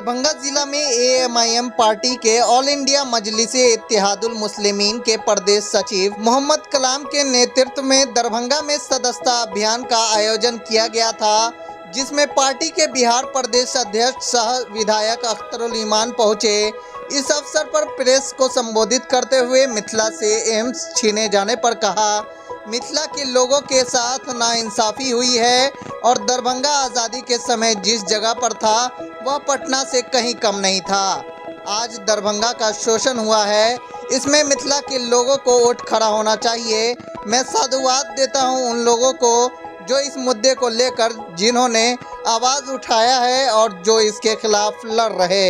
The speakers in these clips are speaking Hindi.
दरभंगा जिला में एएमआईएम पार्टी के ऑल इंडिया मजलिस-ए-इत्तेहादुल मुस्लिमीन के प्रदेश सचिव मोहम्मद कलाम के नेतृत्व में दरभंगा में सदस्यता अभियान का आयोजन किया गया था, जिसमें पार्टी के बिहार प्रदेश अध्यक्ष सह विधायक अख्तरुल ईमान पहुंचे। इस अवसर पर प्रेस को संबोधित करते हुए मिथिला से एम्स छीने जाने पर कहा, मिथिला के लोगों के साथ नाइंसाफ़ी हुई है और दरभंगा आज़ादी के समय जिस जगह पर था वह पटना से कहीं कम नहीं था। आज दरभंगा का शोषण हुआ है, इसमें मिथिला के लोगों को उठ खड़ा होना चाहिए। मैं साधुवाद देता हूं उन लोगों को जो इस मुद्दे को लेकर जिन्होंने आवाज़ उठाया है और जो इसके खिलाफ लड़ रहे।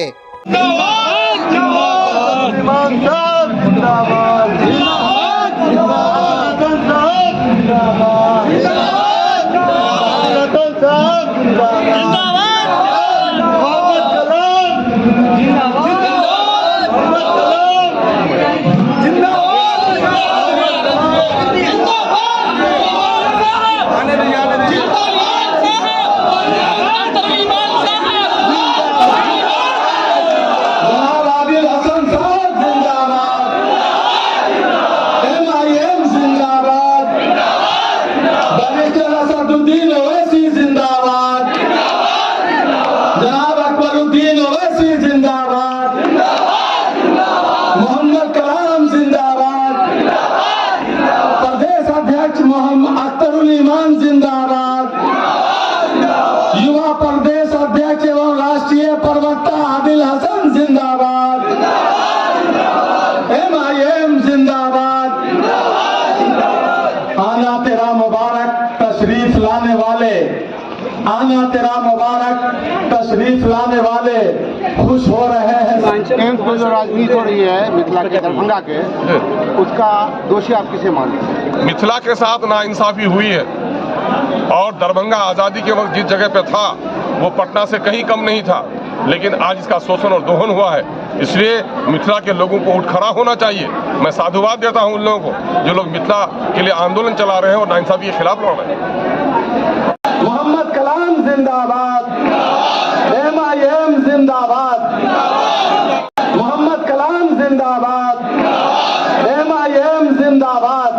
मोहम्मद कलाम जिंदाबाद, प्रदेश अध्यक्ष मोहम्मद अख्तरुल ईमान जिंदाबाद, युवा प्रदेश अध्यक्ष एवं राष्ट्रीय प्रवक्ता आदिल हसन जिंदाबाद, एमआईएम जिंदाबाद। आना तेरा मुबारक तशरीफ लाने वाले, आना तेरा मुबारक तशरीफ लाने वाले खुश हो रहे हैं। एम्स में जो राजनीति हो रही है मिथिला के दरभंगा के, उसका दोषी आप किसे मानते हैं? मिथिला के साथ नाइंसाफी हुई है और दरभंगा आज़ादी के वक्त जिस जगह पे था वो पटना से कहीं कम नहीं था, लेकिन आज इसका शोषण और दोहन हुआ है। इसलिए मिथिला के लोगों को उठ खड़ा होना चाहिए। मैं साधुवाद देता हूं उन लोगों को जो लोग मिथिला के लिए आंदोलन चला रहे हैं और नाइंसाफी के खिलाफ लड़ रहे हैं। मोहम्मद कलाम जिंदाबाद, एमआईएम जिंदाबाद, मोहम्मद कलाम जिंदाबाद, एमआईएम जिंदाबाद।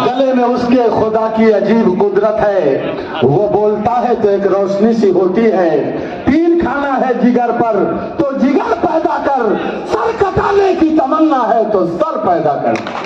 गले में उसके खुदा की अजीब कुदरत है, वो बोलता है तो एक रोशनी सी होती है। तीन खाना है जिगर पर तो जिगर पैदा कर, सर कटाने की तमन्ना है तो सर पैदा कर।